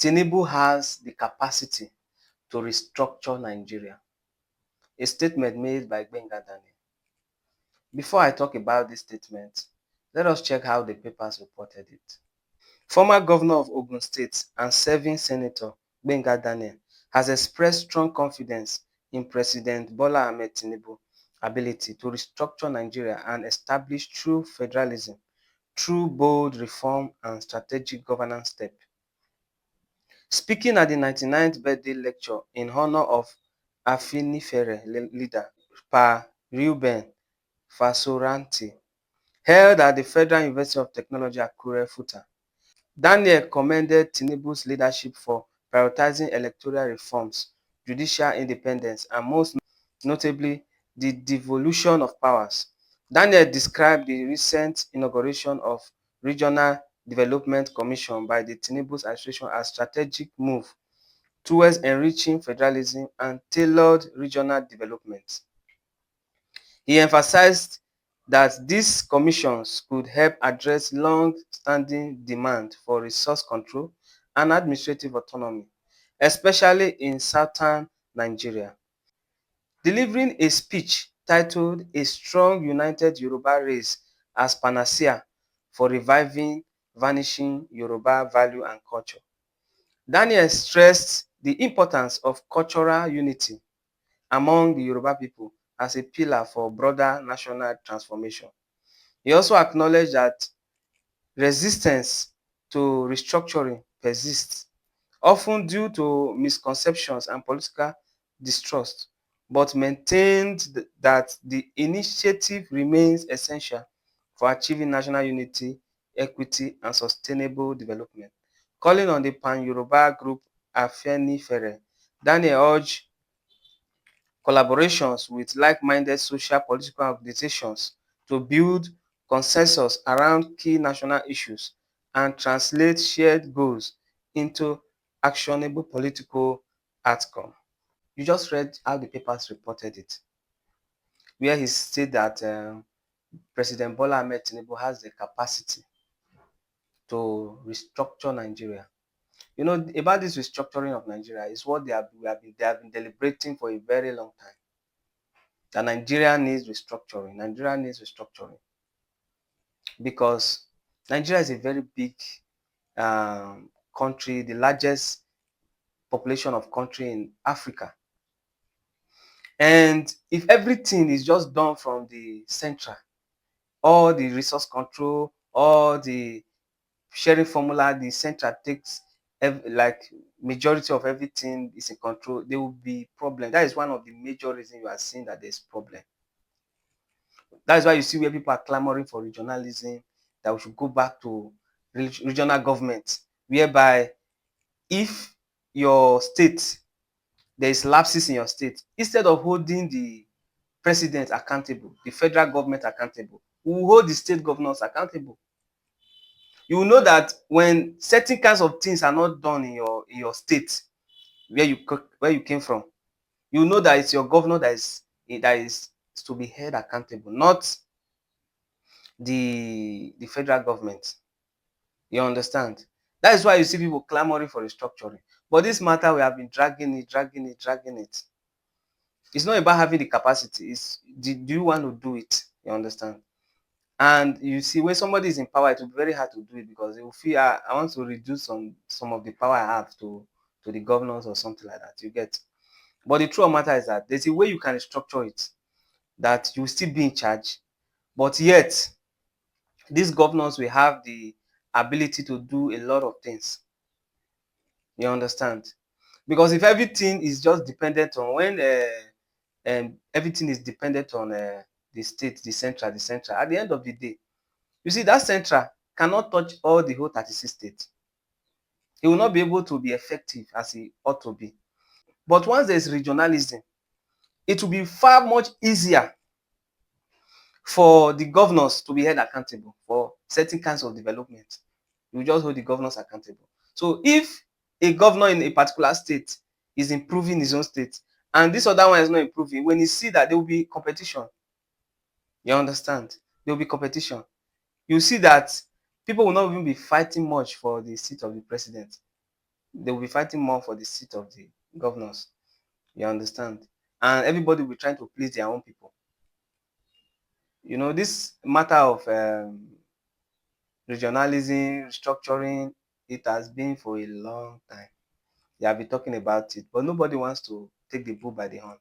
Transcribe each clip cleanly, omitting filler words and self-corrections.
Tinubu has the capacity to restructure Nigeria. A statement made by Gbenga Daniel. Before I talk about this statement, let us check how the papers reported it. Former Governor of Ogun State and serving Senator Gbenga Daniel has expressed strong confidence in President Bola Ahmed Tinubu's ability to restructure Nigeria and establish true federalism through bold reform and strategic governance steps. Speaking at the 99th birthday lecture in honor of Afenifere leader Pa Reuben Fasoranti, held at the Federal University of Technology Akure, Futa, Daniel commended Tinubu's leadership for prioritizing electoral reforms, judicial independence, and most notably, the devolution of powers. Daniel described the recent inauguration of Regional Development Commission by the Tinubu's administration as a strategic move towards enriching federalism and tailored regional development. He emphasized that these commissions could help address long-standing demand for resource control and administrative autonomy, especially in southern Nigeria. Delivering a speech titled "A Strong United Yoruba Race as Panacea for Reviving Vanishing Yoruba Value and Culture," Daniel stressed the importance of cultural unity among the Yoruba people as a pillar for broader national transformation. He also acknowledged that resistance to restructuring persists, often due to misconceptions and political distrust, but maintained that the initiative remains essential for achieving national unity, equity, and sustainable development. Calling on the Pan-Yoruba group Afenifere, Daniel urged collaborations with like-minded social political organizations to build consensus around key national issues and translate shared goals into actionable political outcome. You just read how the papers reported it, where he said that President Bola Ahmed Tinubu has the capacity to restructure Nigeria. You know, about this restructuring of Nigeria is what they have been deliberating for a very long time. That Nigeria needs restructuring. Nigeria needs restructuring because Nigeria is a very big country, the largest population of country in Africa. And if everything is just done from the central, all the resource control, all the sharing formula, the central takes like majority of everything is in control, there will be problem. That is one of the major reasons you are seeing that there's problem. That is why you see where people are clamoring for regionalism, that we should go back to regional government, whereby if your state, there is lapses in your state, instead of holding the president accountable, the federal government accountable, we will hold the state governors accountable. You will know that when certain kinds of things are not done in your state, where you came from, you know that it's your governor that is to be held accountable, not the federal government. You understand? That is why you see people clamoring for restructuring. But this matter, we have been dragging it. It's not about having the capacity. It's do you want to do it? You understand? And you see, when somebody is in power, it will be very hard to do it because they will feel, I want to reduce some of the power I have to the governors or something like that. You get? But the truth of the matter is that there's a way you can restructure it that you will still be in charge, but yet these governors will have the ability to do a lot of things. You understand? Because if everything is just dependent on everything is dependent on the state, the central, at the end of the day, you see that central cannot touch all the whole 36 states. He will not be able to be effective as he ought to be. But once there is regionalism, it will be far much easier for the governors to be held accountable for certain kinds of development. You just hold the governors accountable. So if a governor in a particular state is improving his own state and this other one is not improving, when you see that there will be competition, you understand? There will be competition. You see that people will not even be fighting much for the seat of the president. They will be fighting more for the seat of the governors. You understand? And everybody will be trying to please their own people. This matter of regionalism, restructuring, it has been for a long time. They have been talking about it, but nobody wants to take the bull by the horn.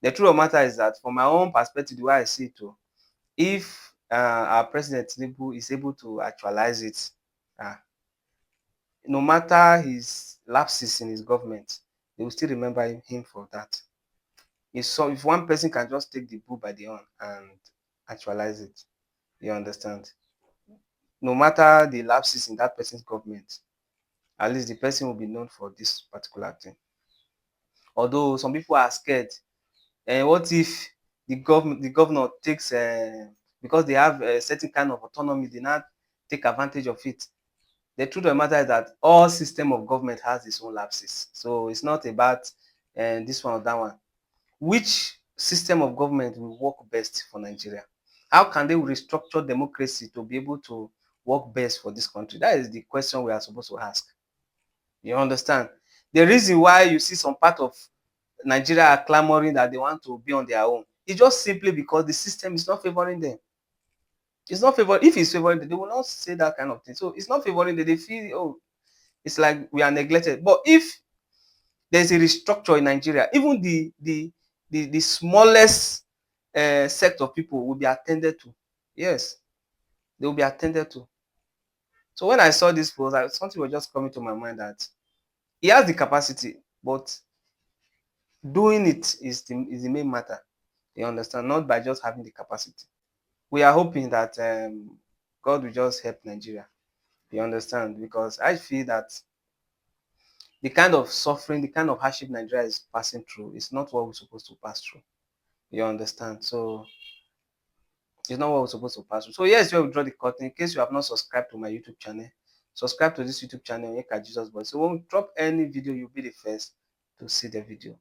The truth of the matter is that, from my own perspective, the way I see it, if our President Tinubu is able to actualize it, no matter his lapses in his government, they will still remember him for that. If one person can just take the bull by the horn and actualize it, you understand? No matter the lapses in that person's government, at least the person will be known for this particular thing. Although some people are scared, and what if the governor takes because they have a certain kind of autonomy, they not take advantage of it? The truth of the matter is that all system of government has its own lapses. So it's not about this one or that one. Which system of government will work best for Nigeria? How can they restructure democracy to be able to work best for this country? That is the question we are supposed to ask. You understand? The reason why you see some part of Nigeria are clamoring that they want to be on their own, it's just simply because the system is not favoring them. It's not favoring. If it's favoring them, they will not say that kind of thing. So it's not favoring them. They feel, oh, it's like we are neglected. But if there's a restructure in Nigeria, even the smallest sect of people will be attended to. Yes, they will be attended to. So when I saw this post, something was just coming to my mind that he has the capacity, but doing it is the main matter. You understand? Not by just having the capacity. We are hoping that God will just help Nigeria. You understand? Because I feel that the kind of suffering, the kind of hardship Nigeria is passing through is not what we're supposed to pass through. You understand? So it's not what we're supposed to pass through. So yes, we draw the curtain. In case you have not subscribed to my YouTube channel, subscribe to this YouTube channel, Yeka Jesus Boy. So when we drop any video, you'll be the first to see the video.